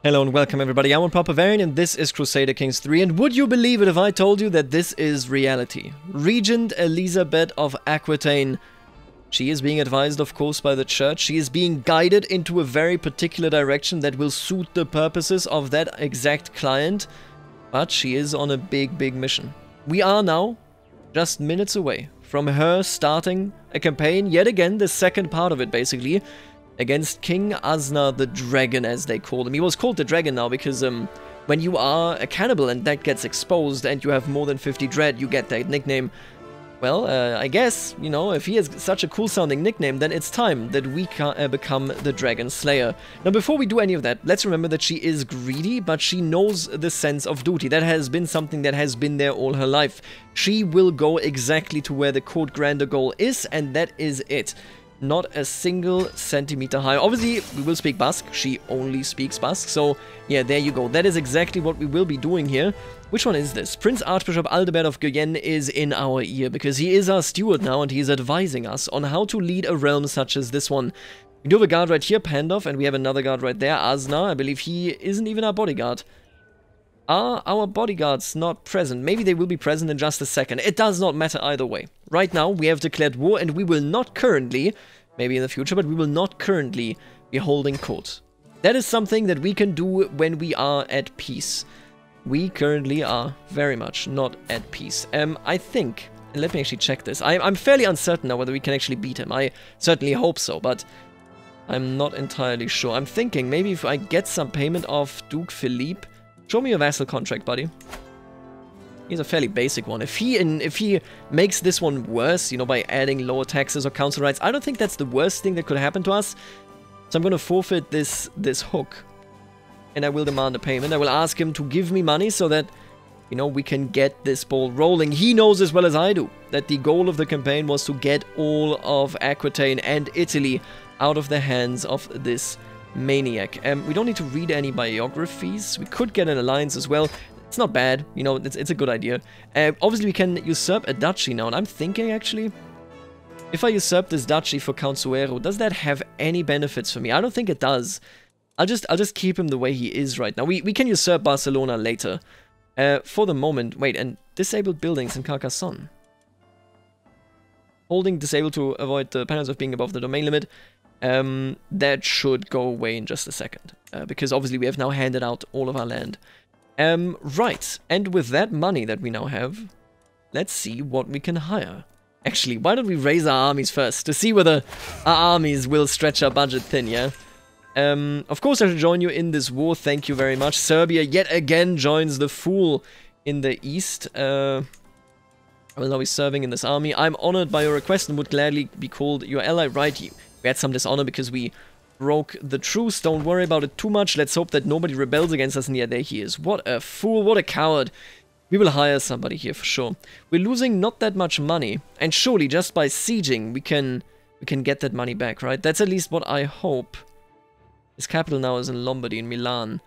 Hello and welcome everybody, I'm Barbarian and this is Crusader Kings 3, and would you believe it if I told you that this is reality? Regent Elizabeth of Aquitaine, she is being advised of course by the church, she is being guided into a very particular direction that will suit the purposes of that exact client, but she is on a big mission. We are now just minutes away from her starting a campaign, yet again the second part of it basically, against King Asna the Dragon, as they called him. He was called the Dragon now because when you are a cannibal and that gets exposed and you have more than 50 dread, you get that nickname. Well, I guess, you know, if he has such a cool sounding nickname, then it's time that we become the Dragon Slayer. Now, before we do any of that, let's remember that she is greedy, but she knows the sense of duty. That has been something that has been there all her life. She will go exactly to where the Court Grander goal is, and that is it. Not a single centimeter higher. Obviously, we will speak Basque. She only speaks Basque. So, yeah, there you go. That is exactly what we will be doing here. Which one is this? Prince Archbishop Aldebert of Guyenne is in our ear because he is our steward now and he is advising us on how to lead a realm such as this one. We do have a guard right here, Pandov, and we have another guard right there, Asna. I believe he isn't even our bodyguard. Are our bodyguards not present? Maybe they will be present in just a second. It does not matter either way. Right now, we have declared war and we will not currently, maybe in the future, but we will not currently be holding court. That is something that we can do when we are at peace. We currently are very much not at peace. I think, and let me actually check this. I'm fairly uncertain now whether we can actually beat him. I certainly hope so, but I'm not entirely sure. I'm thinking maybe if I get some payment off Duke Philippe. Show me your vassal contract, buddy. He's a fairly basic one. If he makes this one worse, you know, by adding lower taxes or council rights, I don't think that's the worst thing that could happen to us. So I'm going to forfeit this hook, and I will demand a payment. I will ask him to give me money so that, you know, we can get this ball rolling. He knows as well as I do that the goal of the campaign was to get all of Aquitaine and Italy out of the hands of this maniac. We don't need to read any biographies. We could get an alliance as well. It's not bad, you know, it's a good idea. Obviously we can usurp a duchy now, and I'm thinking actually, if I usurp this duchy for Count Suero, does that have any benefits for me? I don't think it does. I'll just keep him the way he is right now. We can usurp Barcelona later. For the moment, wait, and disabled buildings in Carcassonne. Holding disabled to avoid the penalty of being above the domain limit. That should go away in just a second, because obviously we have now handed out all of our land. Right, and with that money that we now have, let's see what we can hire. Actually, why don't we raise our armies first, to see whether our armies will stretch our budget thin, yeah? Of course I should join you in this war, thank you very much. Serbia yet again joins the fool in the east. I will now be serving in this army. I'm honored by your request and would gladly be called your ally. Right, we had some dishonor because we broke the truce. Don't worry about it too much. Let's hope that nobody rebels against us. And yeah, there he is. What a fool. What a coward. We will hire somebody here for sure. We're losing not that much money. And surely just by sieging, we can get that money back, right? That's at least what I hope. His capital now is in Lombardy, in Milan.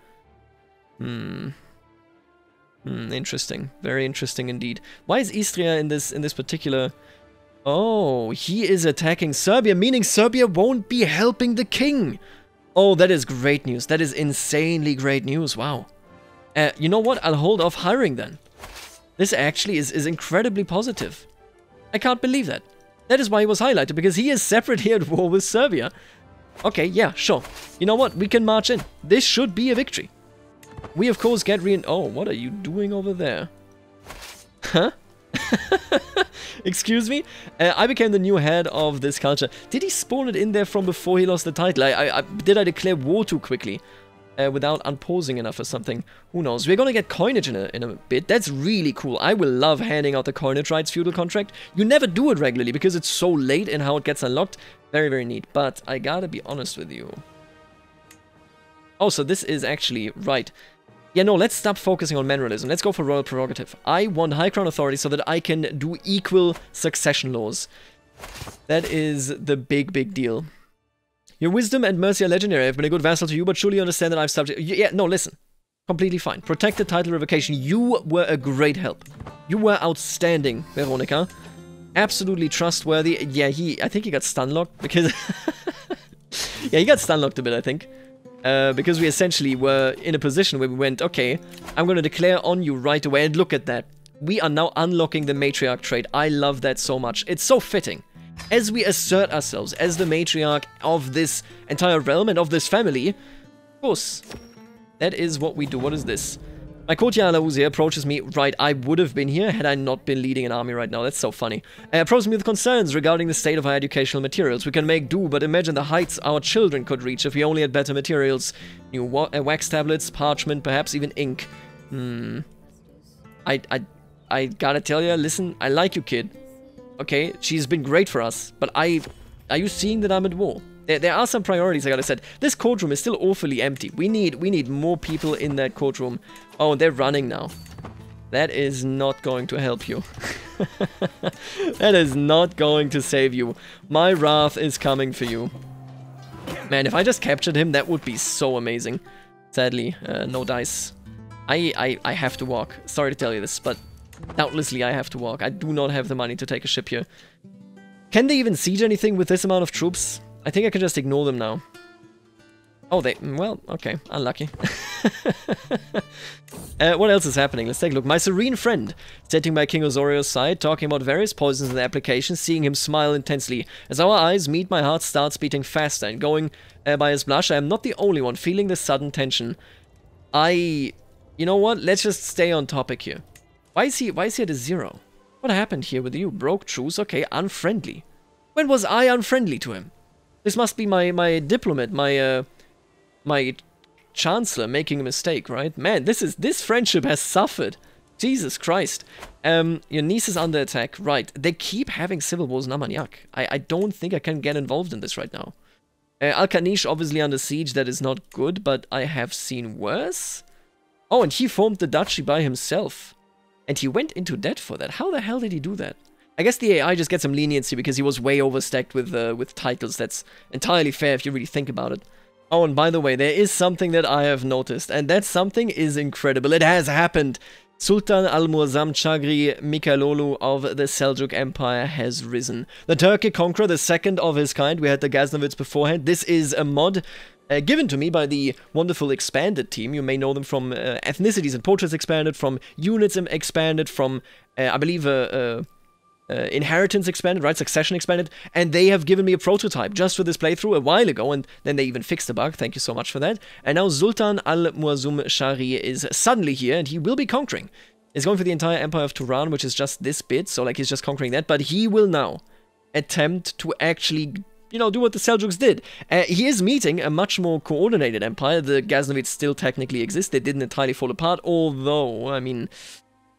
Interesting. Very interesting indeed. Why is Istria in this particular... Oh, he is attacking Serbia, meaning Serbia won't be helping the king. Oh, that is great news. That is insanely great news. Wow. You know what? I'll hold off hiring then. This actually is incredibly positive. I can't believe that. That is why he was highlighted, because he is separate here at war with Serbia. Okay, yeah, sure. You know what? We can march in. This should be a victory. We, of course, get Oh, what are you doing over there? Huh? Excuse me? I became the new head of this culture. Did he spawn it in there from before he lost the title? Did I declare war too quickly? Without unpausing enough or something? Who knows? We're gonna get coinage in a bit. That's really cool. I will love handing out the coinage rights feudal contract. You never do it regularly because it's so late in how it gets unlocked. Very, very neat. But I gotta be honest with you. Oh, so this is actually... Right. Yeah, no, let's stop focusing on manualism. Let's go for royal prerogative. I want high crown authority so that I can do equal succession laws. That is the big deal. Your wisdom and mercy are legendary. I've been a good vassal to you, but surely you understand that I've subject... Yeah, no, listen. Completely fine. Protected title revocation. You were a great help. You were outstanding, Veronica. Absolutely trustworthy. Yeah, I think he got stunlocked because... Yeah, he got stunlocked a bit, I think. Because we essentially were in a position where we went, okay, I'm going to declare on you right away, and look at that. We are now unlocking the matriarch trait. I love that so much. It's so fitting. As we assert ourselves as the matriarch of this entire realm and of this family, of course, that is what we do. What is this? My courtier Alauze approaches me. Right, I would have been here had I not been leading an army right now. That's so funny. Approaches me with concerns regarding the state of our educational materials. We can make do, but imagine the heights our children could reach if we only had better materials. New wax tablets, parchment, perhaps even ink. I gotta tell you, listen, I like you, kid. Okay, she's been great for us, but are you seeing that I'm at war? There are some priorities, I gotta say. This courtroom is still awfully empty. We need more people in that courtroom. Oh, and they're running now. That is not going to help you. That is not going to save you. My wrath is coming for you. Man, if I just captured him, that would be so amazing. Sadly, no dice. I have to walk. Sorry to tell you this, but doubtlessly I have to walk. I do not have the money to take a ship here. Can they even siege anything with this amount of troops? I think I can just ignore them now. Oh, well, okay, unlucky. What else is happening? Let's take a look. My serene friend, sitting by King Osorio's side, talking about various poisons and their applications, seeing him smile intensely. As our eyes meet, my heart starts beating faster, and going by his blush, I am not the only one feeling this sudden tension. You know what? Let's just stay on topic here. Why is he at a 0? What happened here with you? Broke truce? Okay, unfriendly. When was I unfriendly to him? This must be my diplomat, my chancellor making a mistake, right? Man, this friendship has suffered. Jesus Christ. Your niece is under attack. Right. They keep having civil wars in Armagnac. I don't think I can get involved in this right now. Alcaniche obviously under siege. That is not good, but I have seen worse. Oh, and he formed the duchy by himself. And he went into debt for that. How the hell did he do that? I guess the AI just gets some leniency because he was way overstacked with titles. That's entirely fair if you really think about it. Oh, and by the way, there is something that I have noticed, and that something is incredible. It has happened. Sultan Al-Muazzam Chagri Mikalolu of the Seljuk Empire has risen. The Turkic conqueror, the second of his kind. We had the Ghaznavids beforehand. This is a mod given to me by the wonderful Expanded team. You may know them from Ethnicities and Portraits Expanded, from Units Expanded, from, I believe, Inheritance Expanded, right? Succession Expanded. And they have given me a prototype just for this playthrough a while ago, and then they even fixed the bug. Thank you so much for that. And now Sultan Al-Muazzam Shari is suddenly here, and he will be conquering. He's going for the entire Empire of Turan, which is just this bit, so like he's just conquering that. But he will now attempt to actually, you know, do what the Seljuks did. He is meeting a much more coordinated empire. The Ghaznavids still technically exist. They didn't entirely fall apart, although, I mean,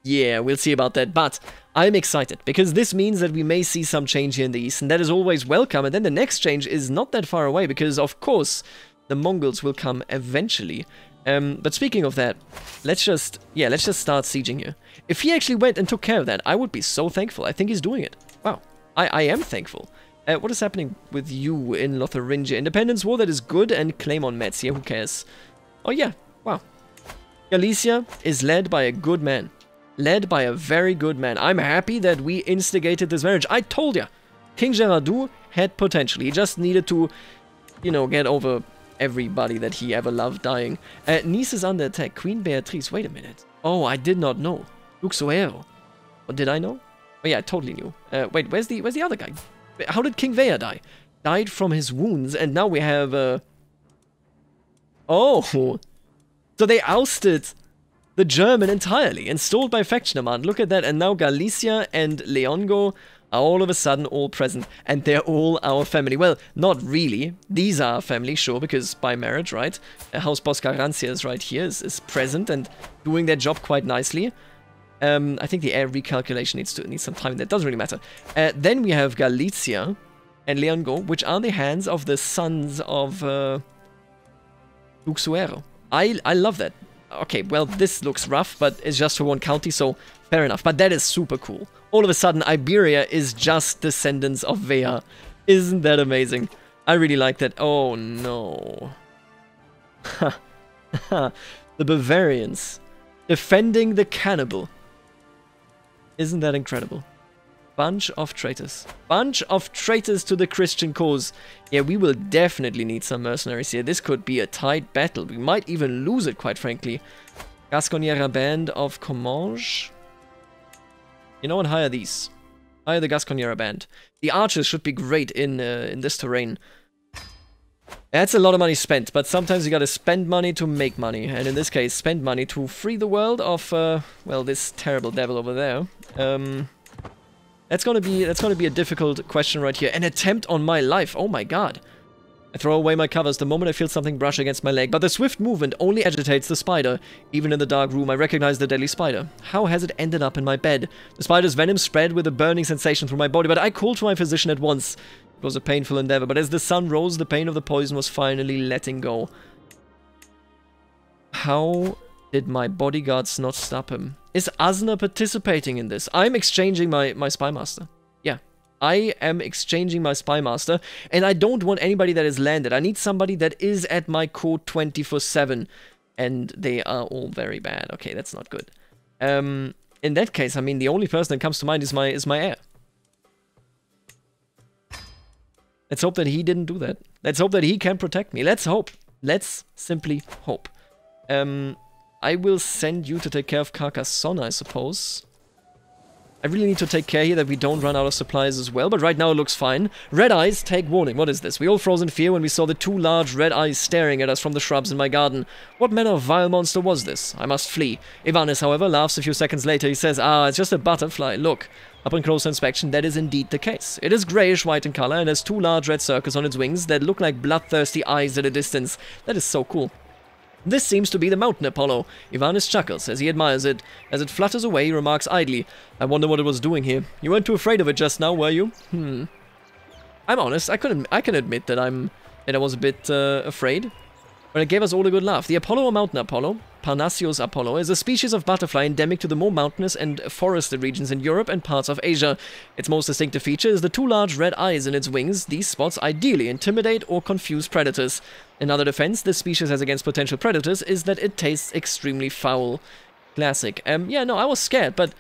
yeah, we'll see about that. But I'm excited, because this means that we may see some change here in the east, and that is always welcome. And then the next change is not that far away, because, of course, the Mongols will come eventually. But speaking of that, let's just start sieging here. If he actually went and took care of that, I would be so thankful. I think he's doing it. Wow, I am thankful. What is happening with you in Lotharingia? Independence War, that is good, and claim on Metz. Yeah, who cares? Oh yeah, wow. Galicia is led by a good man. Led by a very good man. I'm happy that we instigated this marriage. I told ya, King Gerardou had potential. He just needed to, you know, get over everybody that he ever loved dying. Nice is under attack. Queen Beatrice, wait a minute. Oh, I did not know. Luxoero. Or did I know? Oh yeah, I totally knew. Wait, where's the other guy? How did King Vea die? Died from his wounds, and now we have, Oh! So they ousted the German entirely, installed by Factionaman. Look at that, and now Galicia and Leongo are all of a sudden all present, and they're all our family. Well, not really. These are our family, sure, because by marriage, right? House Boscarancia is right here, is present and doing their job quite nicely. I think the air recalculation needs some time. That doesn't really matter. Then we have Galicia and Leongo, which are the hands of the sons of Luxuero. I love that. Okay, well, this looks rough, but it's just for one county, so fair enough. But that is super cool. All of a sudden, Iberia is just descendants of Vea. Isn't that amazing? I really like that. Oh, no. The Bavarians defending the cannibal. Isn't that incredible? Bunch of traitors. Bunch of traitors to the Christian cause. Yeah, we will definitely need some mercenaries here. This could be a tight battle. We might even lose it, quite frankly. Gasconniera band of Comminges. You know what? Hire these. Hire the Gasconniera band. The archers should be great in this terrain. That's a lot of money spent, but sometimes you gotta spend money to make money. And in this case, spend money to free the world of, well, this terrible devil over there. That's gonna be a difficult question right here. An attempt on my life. Oh my god. I throw away my covers the moment I feel something brush against my leg, but the swift movement only agitates the spider. Even in the dark room, I recognize the deadly spider. How has it ended up in my bed? The spider's venom spread with a burning sensation through my body, but I called to my physician at once. It was a painful endeavor, but as the sun rose, the pain of the poison was finally letting go. How did my bodyguards not stop him? Is Asner participating in this? I'm exchanging my spy master. Yeah. I am exchanging my spy master, and I don't want anybody that is landed. I need somebody that is at my court 24/7, and they are all very bad. Okay, that's not good. In that case, I mean, the only person that comes to mind is my heir. Let's hope that he didn't do that. Let's hope that he can protect me. Let's hope. Let's simply hope. I will send you to take care of Carcassonne, I suppose. I really need to take care here that we don't run out of supplies as well, but right now it looks fine. Red eyes, take warning. What is this? We all froze in fear when we saw the two large red eyes staring at us from the shrubs in my garden. What manner of vile monster was this? I must flee. Ivanis, however, laughs a few seconds later. He says, "Ah, it's just a butterfly. Look." Upon closer inspection, that is indeed the case. It is greyish-white in color and has two large red circles on its wings that look like bloodthirsty eyes at a distance. That is so cool. This seems to be the mountain Apollo. Ivanis chuckles as he admires it. As it flutters away, he remarks idly, "I wonder what it was doing here. You weren't too afraid of it just now, were you?" I'm honest, I can admit that I was a bit afraid. But it gave us all a good laugh. The Apollo or mountain Apollo, Parnassius Apollo, is a species of butterfly endemic to the more mountainous and forested regions in Europe and parts of Asia. Its most distinctive feature is the two large red eyes in its wings. These spots ideally intimidate or confuse predators. Another defense this species has against potential predators is that it tastes extremely foul. Classic. Yeah, no, I was scared, but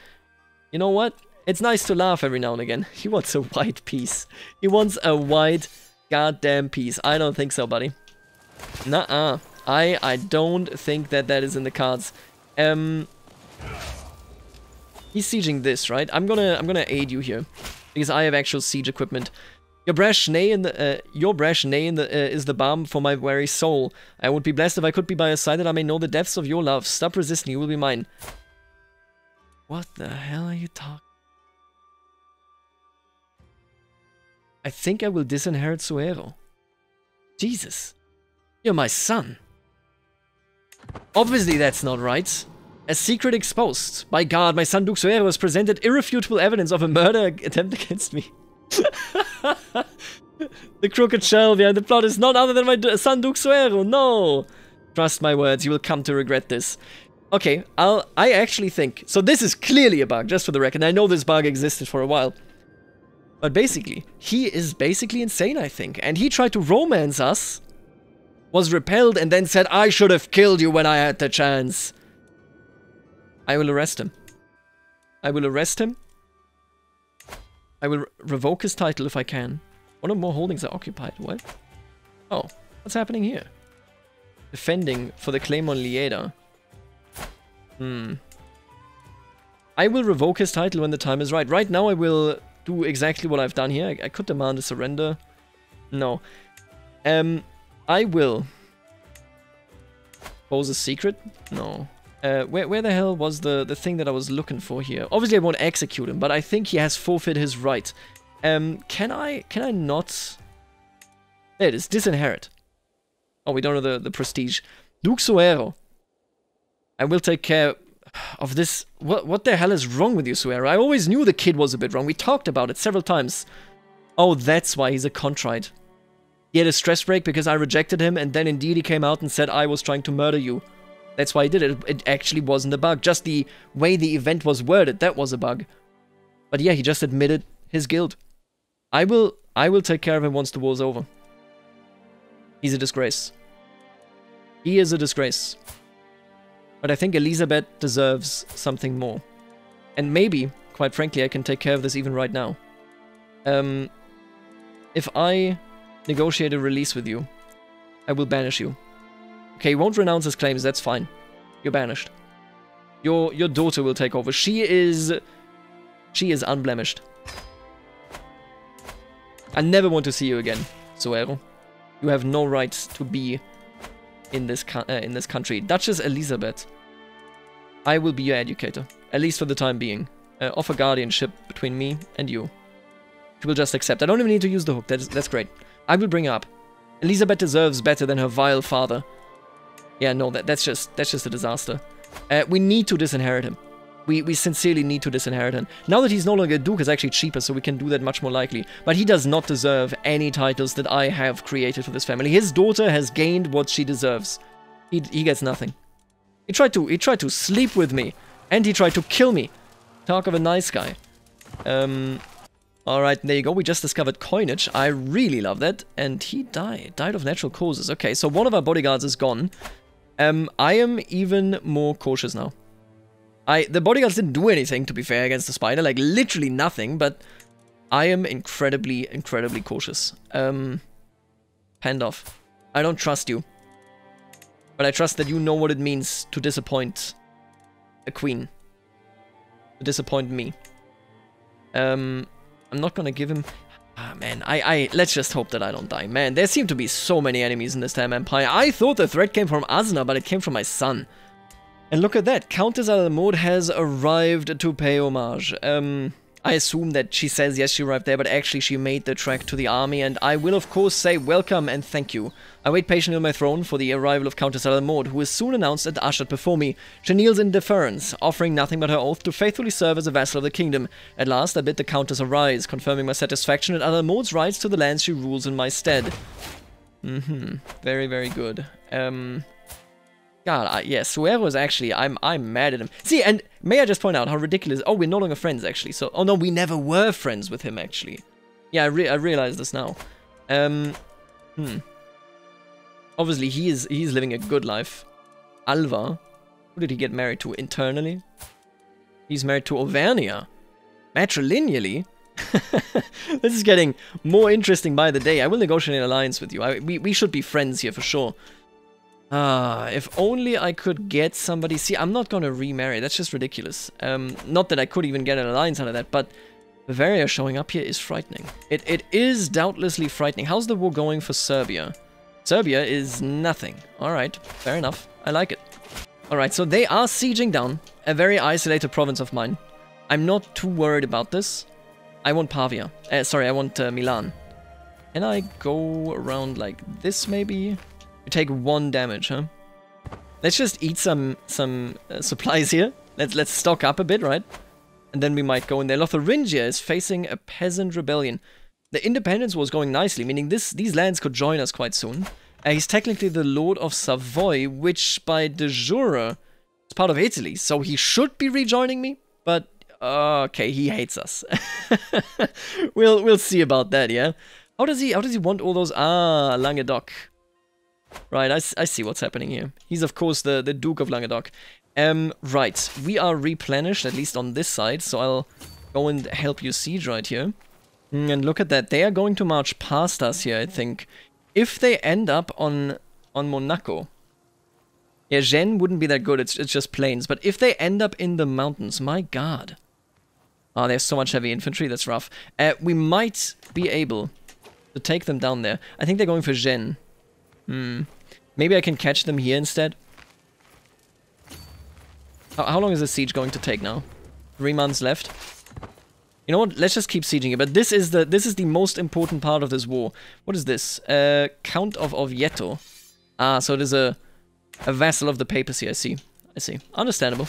you know what? It's nice to laugh every now and again. He wants a white piece. He wants a white goddamn piece. I don't think so, buddy. Nuh-uh. I don't think that is in the cards. He's sieging this, right? I'm gonna aid you here because I have actual siege equipment. Your brash neigh is the balm for my weary soul. I would be blessed if I could be by your side that I may know the depths of your love. Stop resisting, you will be mine. What the hell are you talking? I think I will disinherit Suero. Jesus. You're my son. Obviously that's not right. A secret exposed. By God, my son Duke Suero has presented irrefutable evidence of a murder attempt against me. The crooked shell behind the plot is none other than my son Duke Suero. No. Trust my words, you will come to regret this. Okay, I actually think... So this is clearly a bug, just for the record. I know this bug existed for a while. But basically, he is basically insane, I think. And he tried to romance us... was repelled and then said, "I should have killed you when I had the chance." I will arrest him. I will arrest him. I will revoke his title if I can. One or more holdings are occupied. What? Oh, what's happening here? Defending for the claim on Lieda. I will revoke his title when the time is right. Right now I will do exactly what I've done here. I could demand a surrender. No. I will pose a secret? No. Where the hell was the thing that I was looking for here? Obviously I won't execute him, but I think he has forfeited his right. Can I not... There it is, disinherit. Oh, we don't know the prestige. Duke Suero. I will take care of this... What the hell is wrong with you, Suero? I always knew the kid was a bit wrong. We talked about it several times. Oh, that's why he's a contrite. He had a stress break because I rejected him, and then indeed he came out and said I was trying to murder you. That's why he did it. It actually wasn't a bug. Just the way the event was worded, that was a bug. But yeah, he just admitted his guilt. I will take care of him once the war's over. He's a disgrace. He is a disgrace. But I think Elizabeth deserves something more. And maybe quite frankly, I can take care of this even right now. If I negotiate a release with you, I will banish you. Okay, he won't renounce his claims, that's fine. You're banished. Your daughter will take over. She is unblemished. I never want to see you again, Suero. You have no right to be in this country. Duchess Elizabeth, I will be your educator, at least for the time being. Offer guardianship between me and you. She will just accept. I don't even need to use the hook. That's great. I will bring her up. Elizabeth deserves better than her vile father. Yeah, no, that's just a disaster. We need to disinherit him. We sincerely need to disinherit him. Now that he's no longer a duke, it's actually cheaper, so we can do that much more likely. But he does not deserve any titles that I have created for this family. His daughter has gained what she deserves. He gets nothing. He tried to sleep with me, and he tried to kill me. Talk of a nice guy. Alright, there you go. We just discovered coinage. I really love that. And he died. Died of natural causes. Okay, so one of our bodyguards is gone. I am even more cautious now. The bodyguards didn't do anything, to be fair, against the spider. Like, literally nothing, but I am incredibly, incredibly cautious. Pandolf, I don't trust you. But I trust that you know what it means to disappoint a queen. To disappoint me. I'm not gonna give him... Ah, man, let's just hope that I don't die. Man, there seem to be so many enemies in this damn empire. I thought the threat came from Asna, but it came from my son. And look at that, Countess Adelmode has arrived to pay homage. I assume that she says yes, she arrived there, but actually she made the trek to the army, and I will of course say welcome and thank you. I wait patiently on my throne for the arrival of Countess Adelmode, who is soon announced and ushered before me. She kneels in deference, offering nothing but her oath to faithfully serve as a vassal of the kingdom. At last I bid the Countess arise, confirming my satisfaction at Adelmode's rights to the lands she rules in my stead. Very, very good. God, yeah, Suero is actually, I'm mad at him. See, and may I just point out how ridiculous... Oh, we're no longer friends, actually. So, oh no, we never were friends with him, actually. Yeah, I realize this now. Obviously, he's living a good life. Alva, who did he get married to internally? He's married to Auvergne. Matrilineally? This is getting more interesting by the day. I will negotiate an alliance with you. We should be friends here for sure. If only I could get somebody... See, I'm not gonna remarry. That's just ridiculous. Not that I could even get an alliance out of that, but Bavaria showing up here is frightening. It is doubtlessly frightening. How's the war going for Serbia? Serbia is nothing. Alright, fair enough. I like it. Alright, so they are sieging down a very isolated province of mine. I'm not too worried about this. I want Pavia. Sorry, I want Milan. Can I go around like this, maybe? We take 1 damage, huh? Let's just eat some supplies here. Let's stock up a bit, right? And then we might go in there. Lotharingia is facing a peasant rebellion. The independence war is going nicely, meaning these lands could join us quite soon. He's technically the Lord of Savoy, which by de jure is part of Italy, so he should be rejoining me. But okay, he hates us. We'll see about that, yeah. How does he want all those? Ah, Languedoc. Right, I see what's happening here. He's of course the Duke of Languedoc. Right, we are replenished, at least on this side, so I'll go and help you siege right here. And look at that, they are going to march past us here, I think. If they end up on Monaco. Yeah, Gênes wouldn't be that good, it's just plains. But if they end up in the mountains, my god. Oh, there's so much heavy infantry, that's rough. We might be able to take them down there. I think they're going for Gênes. Maybe I can catch them here instead. How long is this siege going to take now? 3 months left. You know what? Let's just keep sieging it. But this is the most important part of this war. What is this? Count of Oviedo. Ah, so it is a vassal of the papacy. I see. Understandable.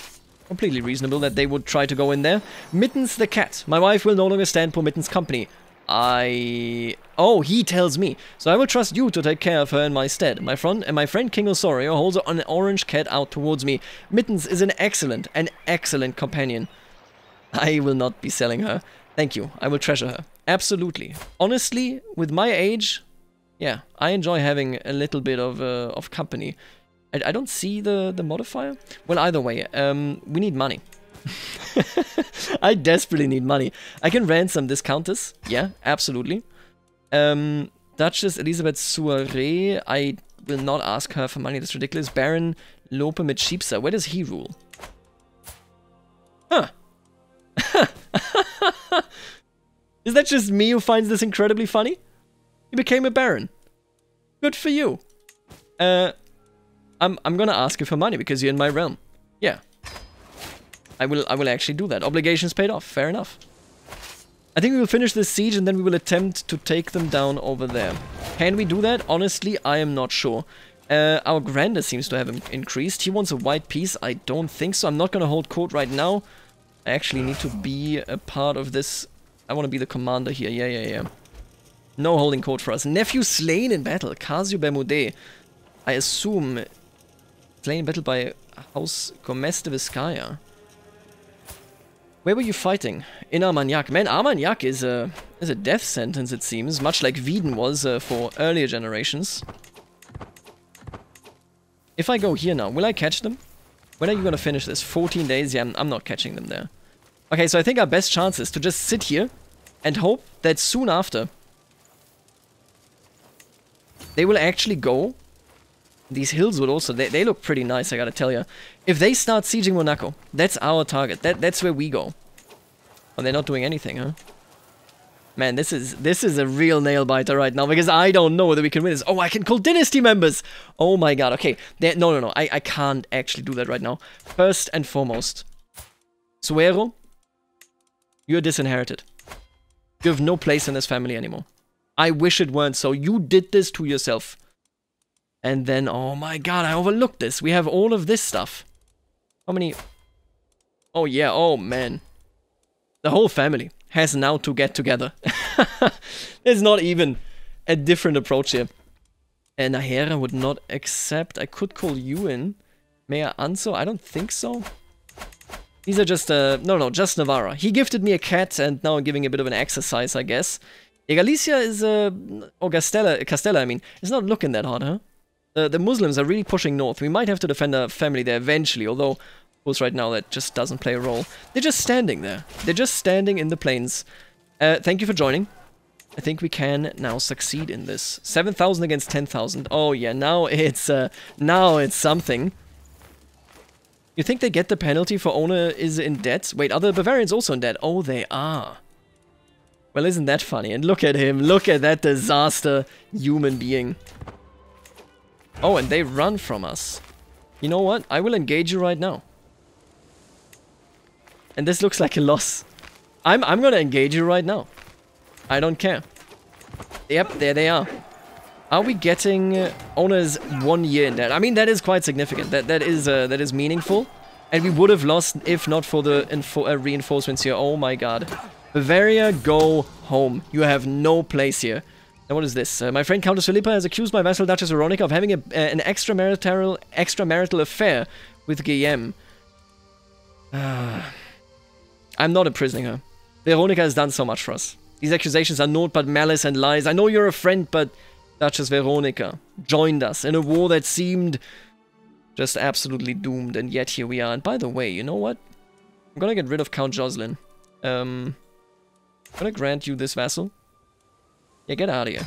Completely reasonable that they would try to go in there. Mittens the cat. My wife will no longer stand for Mittens' company. Oh, he tells me. So I will trust you to take care of her in my stead. My friend King Osorio holds an orange cat out towards me. Mittens is an excellent companion. I will not be selling her. Thank you. I will treasure her. Absolutely. Honestly, with my age, yeah, I enjoy having a little bit of company. I don't see the modifier. Well, either way, we need money. I desperately need money. I can ransom this countess. Yeah, absolutely. Duchess Elizabeth Soiree. I will not ask her for money. That's ridiculous. Baron Lope mit Schiepsa. Where does he rule? Huh. Is that just me who finds this incredibly funny? You became a baron. Good for you. I'm gonna ask you for money because you're in my realm. Yeah. I will actually do that. Obligations paid off. Fair enough. I think we will finish this siege and then we will attempt to take them down over there. Can we do that? Honestly, I am not sure. Our grandeur seems to have increased. He wants a white piece. I don't think so. I'm not gonna hold court right now. I actually need to be a part of this. I want to be the commander here. Yeah. No holding court for us. Nephew slain in battle. Casio Bermude. I assume slain in battle by House Gomez de Vizcaya. Where were you fighting? In Armagnac. Man, Armagnac is a death sentence, it seems. Much like Wieden was for earlier generations. If I go here now, will I catch them? When are you gonna finish this? 14 days? Yeah, I'm not catching them there. Okay, so I think our best chance is to just sit here and hope that soon after they will actually go. These hills would also, they look pretty nice, I gotta tell you. If they start sieging Monaco, that's our target. That's where we go. Oh, they're not doing anything, huh? Man, this is a real nail-biter right now, because I don't know whether we can win this. Oh, I can call dynasty members! Oh my god, okay. No, I can't actually do that right now. First and foremost, Suero, you're disinherited. You have no place in this family anymore. I wish it weren't so. You did this to yourself. And then, oh my god, I overlooked this. We have all of this stuff. How many? Oh yeah, oh man. The whole family has now to get together. There's not even a different approach here. And Nahera would not accept. I could call you in. Mayor Anso? I don't think so. These are just, no, just Navarra. He gifted me a cat and now I'm giving a bit of an exercise, I guess. Galicia is, or Castella, I mean, it's not looking that hot, huh? The Muslims are really pushing north. We might have to defend our family there eventually, although, of course, right now that just doesn't play a role. They're just standing there. They're just standing in the plains. Thank you for joining. I think we can now succeed in this. 7,000 against 10,000. Oh yeah, now it's something. You think they get the penalty for owner is in debt? Wait, are the Bavarians also in debt? Oh, they are. Well, isn't that funny? And look at him. Look at that disaster human being. Oh, and they run from us. You know what? I will engage you right now. And this looks like a loss. I'm gonna engage you right now. I don't care. Yep, there they are. Are we getting owners 1 year in debt? I mean, that is quite significant. That is meaningful. And we would have lost if not for the reinforcements here. Oh my god. Bavaria, go home. You have no place here. Now what is this? My friend Countess Philippa has accused my vassal Duchess Veronica of having an extramarital affair with Guillaume. I'm not imprisoning her. Veronica has done so much for us. These accusations are naught but malice and lies. I know you're a friend, but Duchess Veronica joined us in a war that seemed just absolutely doomed, and yet here we are. And by the way, you know what? I'm gonna get rid of Count Jocelyn. I'm gonna grant you this vassal. Yeah, get out of here.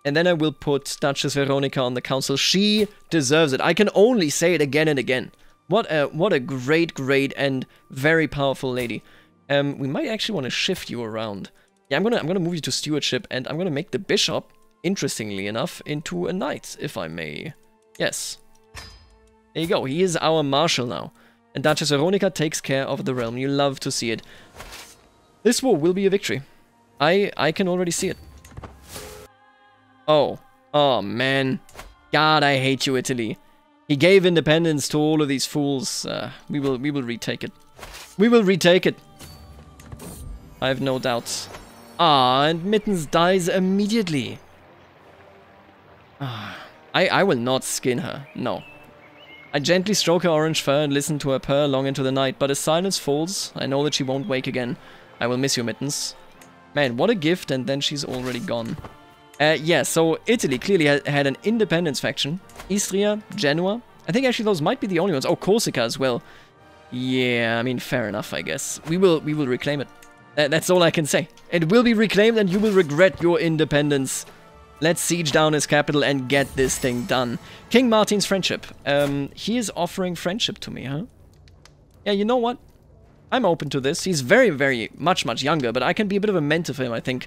And then I will put Duchess Veronica on the council. She deserves it. I can only say it again and again. What a great and very powerful lady. We might actually want to shift you around. Yeah, I'm gonna move you to stewardship, and I'm gonna make the bishop, interestingly enough, into a knight, if I may. Yes. There you go. He is our marshal now. And Duchess Veronica takes care of the realm. You love to see it. This war will be a victory. I can already see it. Oh. Oh, man. God, I hate you, Italy. He gave independence to all of these fools. We will retake it. We will retake it. I have no doubts. Ah, and Mittens dies immediately. Ah, I will not skin her. No. I gently stroke her orange fur and listen to her purr long into the night, but as silence falls, I know that she won't wake again. I will miss you, Mittens. Man, what a gift, and then she's already gone. Yeah, so Italy clearly had an independence faction. Istria, Genoa. I think actually those might be the only ones. Oh, Corsica as well. Yeah, I mean, fair enough, I guess. We will reclaim it. That's all I can say. It will be reclaimed and you will regret your independence. Let's siege down his capital and get this thing done. King Martin's friendship. He is offering friendship to me, huh? Yeah, you know what? I'm open to this. He's very, very much younger, but I can be a bit of a mentor for him, I think.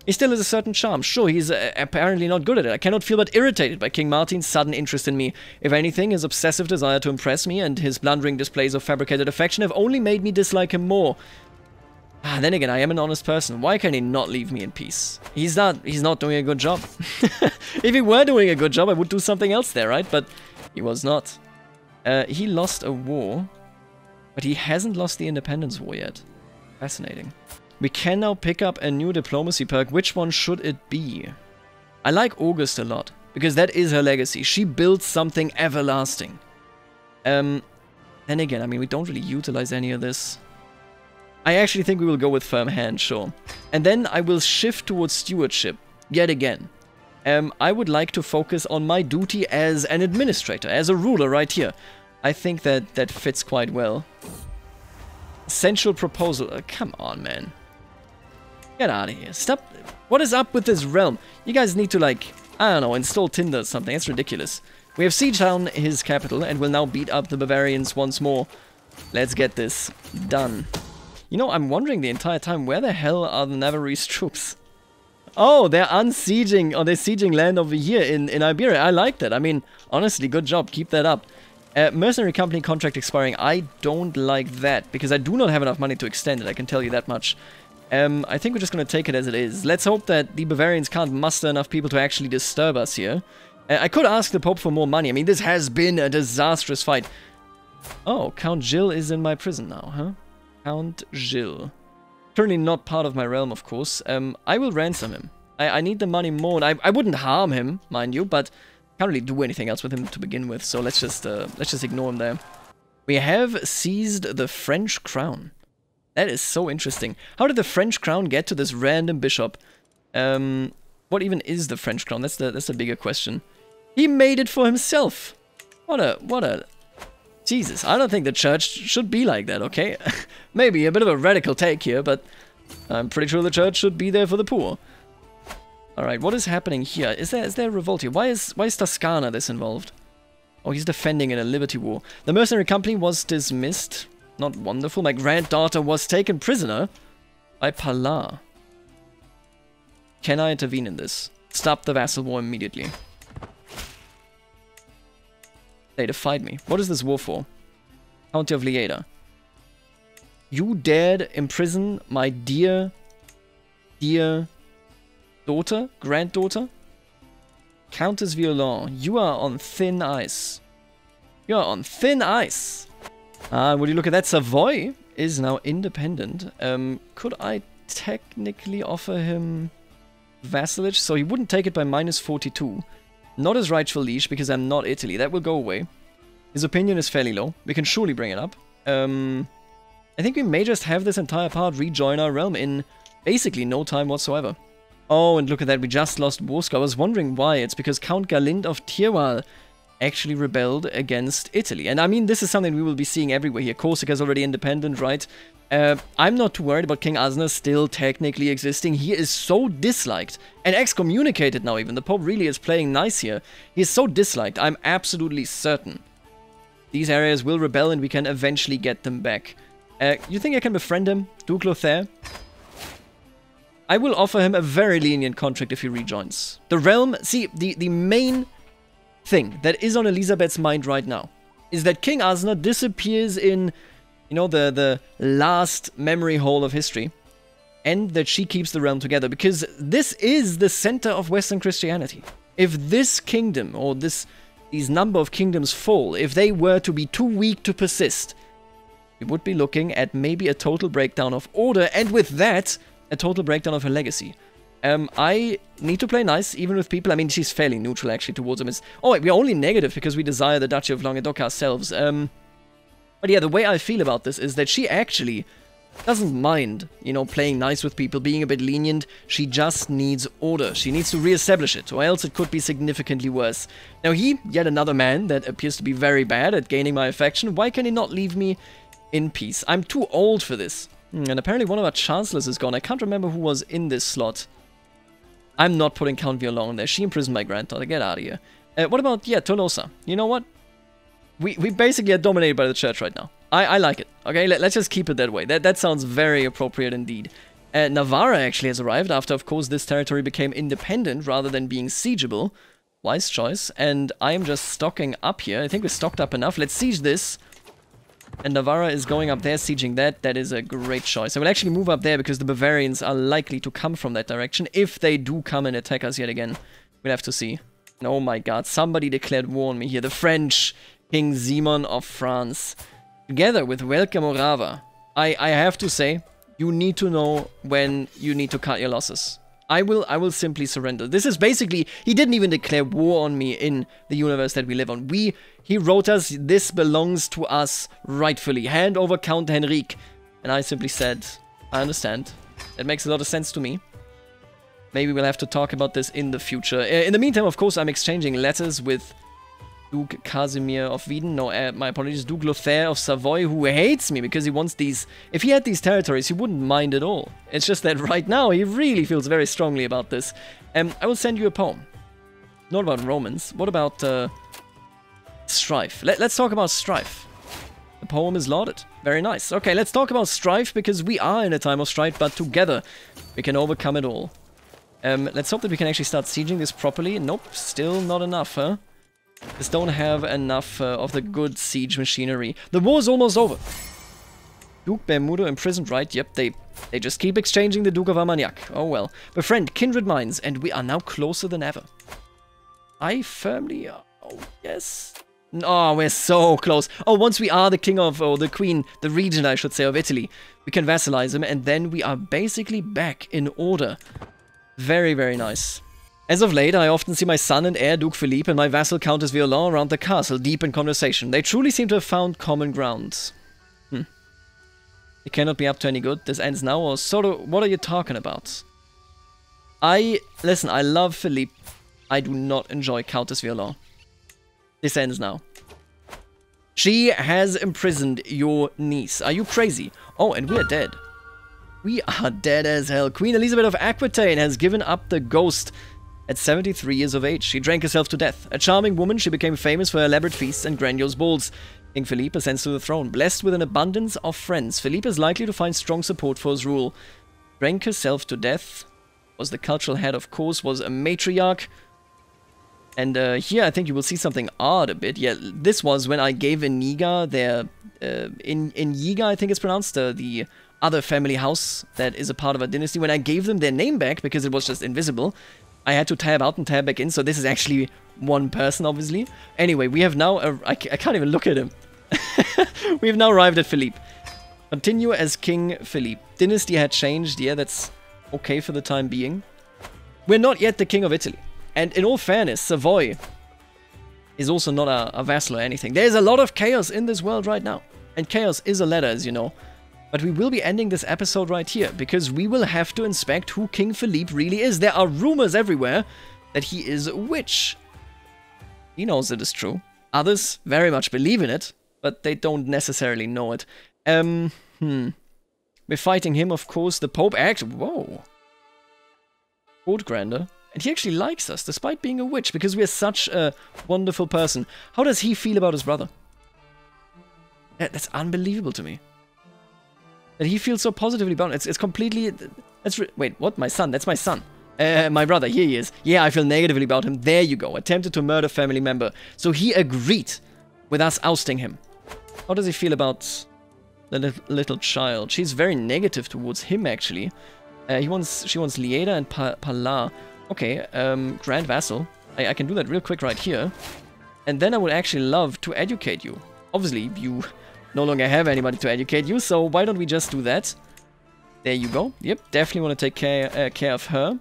He still has a certain charm. Sure, he's apparently not good at it. I cannot feel but irritated by King Martin's sudden interest in me. If anything, his obsessive desire to impress me and his blundering displays of fabricated affection have only made me dislike him more. Then again, I am an honest person. Why can he not leave me in peace? He's not doing a good job. If he were doing a good job, I would do something else there, right? But he was not. He lost a war, but he hasn't lost the independence war yet. Fascinating. We can now pick up a new diplomacy perk. Which one should it be? I like August a lot, because that is her legacy. She built something everlasting. Then again, I mean, we don't really utilize any of this. I actually think we will go with Firm Hand, sure. And then I will shift towards Stewardship, yet again. I would like to focus on my duty as an administrator, as a ruler right here. I think that fits quite well. Essential proposal. Come on, man. Get out of here. Stop. What is up with this realm? You guys need to, like, I don't know, install Tinder or something. That's ridiculous. We have sieged down his capital and will now beat up the Bavarians once more. Let's get this done. You know, I'm wondering the entire time, where the hell are the Navarrese troops? Oh, they're unsieging, or they're sieging land over here in Iberia. I like that. I mean, honestly, good job. Keep that up. Mercenary company contract expiring. I don't like that, because I do not have enough money to extend it, I can tell you that much. I think we're just going to take it as it is. Let's hope that the Bavarians can't muster enough people to actually disturb us here. I could ask the Pope for more money. I mean, this has been a disastrous fight. Oh, Count Gilles is in my prison now, huh? Count Gilles. Currently not part of my realm, of course. I will ransom him. I need the money more. And I wouldn't harm him, mind you, but can't really do anything else with him to begin with. So let's just ignore him there. We have seized the French crown. That is so interesting. How did the French crown get to this random bishop? What even is the French crown? That's the bigger question. He made it for himself. What a Jesus, I don't think the church should be like that, okay? Maybe a bit of a radical take here, but I'm pretty sure the church should be there for the poor. Alright, what is happening here? Is there a revolt here? Why is Toscana this involved? Oh, he's defending in a liberty war. The mercenary company was dismissed. Not wonderful. My granddaughter was taken prisoner by Palar. Can I intervene in this? Stop the vassal war immediately. They defied me. What is this war for? County of Lieda. You dared imprison my dear daughter? Granddaughter? Countess Violon, you are on thin ice. You are on thin ice. Would you look at that? Savoy is now independent. Could I technically offer him vassalage? So he wouldn't take it by -42. Not his rightful liege, because I'm not Italy. That will go away. His opinion is fairly low. We can surely bring it up. I think we may just have this entire part rejoin our realm in basically no time whatsoever. Oh, and look at that. We just lost Warska. I was wondering why. It's because Count Galind of Tirwal actually rebelled against Italy. And I mean, this is something we will be seeing everywhere here. Corsica is already independent, right? I'm not too worried about King Asna still technically existing. He is so disliked and excommunicated now even. The Pope really is playing nice here. He is so disliked. I'm absolutely certain these areas will rebel and we can eventually get them back. You think I can befriend him? Duke Lothair? I will offer him a very lenient contract if he rejoins. The realm, see, the main thing that is on Elizabeth's mind right now is that King Asna disappears in, you know, the last memory hole of history, and that she keeps the realm together, because this is the center of Western Christianity. If this kingdom, or these number of kingdoms fall, if they were to be too weak to persist, we would be looking at maybe a total breakdown of order, and with that, a total breakdown of her legacy. I need to play nice, even with people. I mean, she's fairly neutral, actually, towards them. Oh, wait, we're only negative because we desire the Duchy of Languedoc ourselves. But yeah, the way I feel about this is that she actually doesn't mind, you know, playing nice with people, being a bit lenient. She just needs order. She needs to reestablish it, or else it could be significantly worse. Now he, yet another man that appears to be very bad at gaining my affection. Why can he not leave me in peace. I'm too old for this. And apparently one of our chancellors is gone. I can't remember who was in this slot. I'm not putting Count Violon there. She imprisoned my granddaughter. Get out of here. What about, yeah, Tolosa? You know what? We basically are dominated by the church right now. I like it. Okay, let's just keep it that way. That sounds very appropriate indeed. Navarra actually has arrived after, of course, this territory became independent rather than being siegeable. Wise choice. And I am just stocking up here. I think we're stocked up enough. Let's siege this. And Navarra is going up there, sieging that. That is a great choice. I will actually move up there because the Bavarians are likely to come from that direction. If they do come and attack us yet again, we'll have to see. And oh my god, somebody declared war on me here. The French, King Simon of France. Together with Welke Morava. I have to say, you need to know when you need to cut your losses. I will simply surrender. This is basically, he didn't even declare war on me in the universe that we live on. He wrote us, this belongs to us rightfully. Hand over Count Henrique. And I simply said, I understand. That makes a lot of sense to me. Maybe we'll have to talk about this in the future. In the meantime, of course, I'm exchanging letters with Duke Casimir of Wieden. No, my apologies. Duke Lothair of Savoy, who hates me because he wants these... If he had these territories, he wouldn't mind at all. It's just that right now, he really feels very strongly about this. I will send you a poem. Not about Romans. What about strife? Let's talk about strife. The poem is lauded. Very nice. Okay, let's talk about strife because we are in a time of strife, but together we can overcome it all. Let's hope that we can actually start sieging this properly. Nope, still not enough, huh? Just don't have enough of the good siege machinery. The war is almost over. Duke Bermudo imprisoned, right? Yep, they just keep exchanging the Duke of Armagnac. Oh well. Befriend, kindred minds, and we are now closer than ever. I firmly... Oh, yes. Oh, we're so close. Oh, once we are the king of... or the queen, the regent, I should say, of Italy, we can vassalize him, and then we are basically back in order. Very, very nice. As of late, I often see my son and heir, Duke Philippe, and my vassal Countess Violon around the castle, deep in conversation. They truly seem to have found common ground. It cannot be up to any good. This ends now, or sort of, what are you talking about? Listen, I love Philippe. I do not enjoy Countess Violon. This ends now. She has imprisoned your niece. Are you crazy? Oh, and we are dead. We are dead as hell. Queen Elizabeth of Aquitaine has given up the ghost. At 73 years of age, she drank herself to death. A charming woman, she became famous for her elaborate feasts and grandiose balls. King Philippe ascends to the throne. Blessed with an abundance of friends, Philippe is likely to find strong support for his rule. Drank herself to death. Was the cultural head, of course, was a matriarch. And here I think you will see something odd a bit. Yeah, this was when I gave Iniga their... Iniga, I think it's pronounced, the other family house that is a part of a dynasty. When I gave them their name back, because it was just invisible, I had to tab out and tab back in, so this is actually one person, obviously. Anyway, we have now... I can't even look at him. We have now arrived at Philippe. Continue as King Philippe. Dynasty had changed, yeah, that's okay for the time being. We're not yet the King of Italy. And in all fairness, Savoy is also not a vassal or anything. There's a lot of chaos in this world right now. And chaos is a ladder, as you know. But we will be ending this episode right here, because we will have to inspect who King Philippe really is. There are rumors everywhere that he is a witch. He knows it is true. Others very much believe in it, but they don't necessarily know it. We're fighting him, of course. The Pope actually... Whoa. Court Grander. And he actually likes us, despite being a witch, because we're such a wonderful person. How does he feel about his brother? That's unbelievable to me. That he feels so positively about it. It's completely... Wait, what? My son? That's my son. My brother, here he is. Yeah, I feel negatively about him. There you go. Attempted to murder family member. So he agreed with us ousting him. How does he feel about the little child? She's very negative towards him, actually. She wants Lieda and Pala. Okay, Grand Vassal. I can do that real quick right here. And then I would actually love to educate you. Obviously, you no longer have anybody to educate you, so why don't we just do that? There you go. Yep, definitely want to take care of her.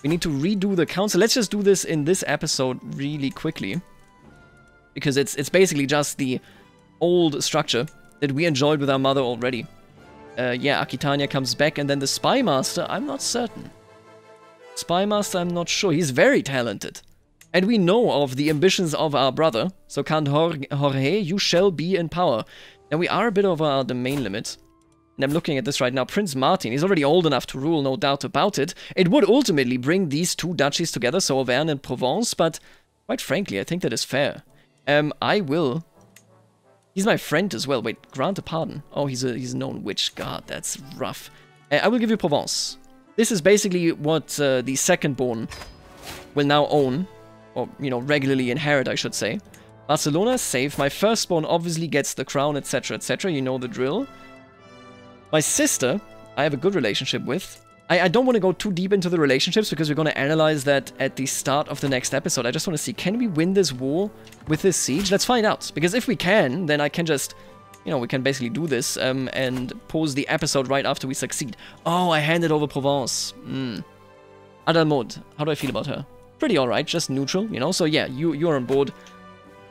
We need to redo the council. Let's just do this in this episode really quickly. Because it's basically just the old structure that we enjoyed with our mother already. Yeah, Aquitania comes back, and then the Spy Master, I'm not certain. Spy Master, I'm not sure. He's very talented. And we know of the ambitions of our brother, so Count Jorge, you shall be in power. And we are a bit over our domain limit. And I'm looking at this right now. Prince Martin, he's already old enough to rule, no doubt about it. It would ultimately bring these two duchies together, so Auvergne and Provence, but quite frankly, I think that is fair. I will... He's my friend as well. Wait, grant a pardon. Oh, he's a known witch. God, that's rough. I will give you Provence. This is basically what the second-born will now own. Or, you know, regularly inherit, I should say. Barcelona, safe. My firstborn obviously gets the crown, etc., etc. You know the drill. My sister, I have a good relationship with. I don't want to go too deep into the relationships because we're going to analyze that at the start of the next episode. I just want to see, can we win this war with this siege? Let's find out. Because if we can, then I can just, you know, we can basically do this and pause the episode right after we succeed. Oh, I handed over Provence. Adalmode, how do I feel about her? Pretty alright, just neutral, you know? So yeah, you're on board.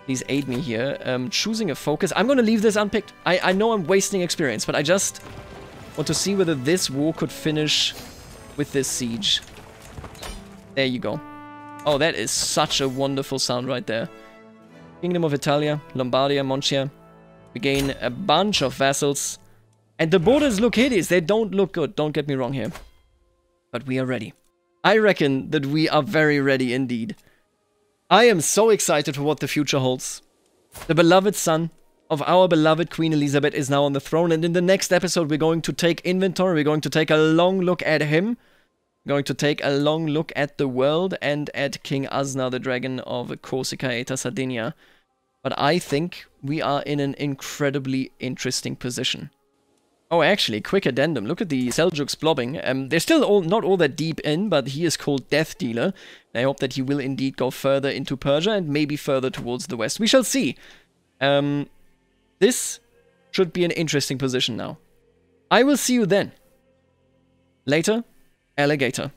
Please aid me here. Choosing a focus. I'm going to leave this unpicked. I know I'm wasting experience, but I just want to see whether this war could finish with this siege. There you go. Oh, that is such a wonderful sound right there. Kingdom of Italia, Lombardia, Moncia. We gain a bunch of vassals. And the borders look hideous. They don't look good. Don't get me wrong here. But we are ready. I reckon that we are very ready indeed. I am so excited for what the future holds. The beloved son of our beloved Queen Elizabeth is now on the throne, and in the next episode we're going to take inventory, we're going to take a long look at him, we're going to take a long look at the world and at King Asna, the dragon of Corsica, Eta Sardinia. But I think we are in an incredibly interesting position. Oh, actually, quick addendum. Look at the Seljuks blobbing. They're still not all that deep in, but he is called Death Dealer. I hope that he will indeed go further into Persia and maybe further towards the west. We shall see. This should be an interesting position now. I will see you then. Later, alligator.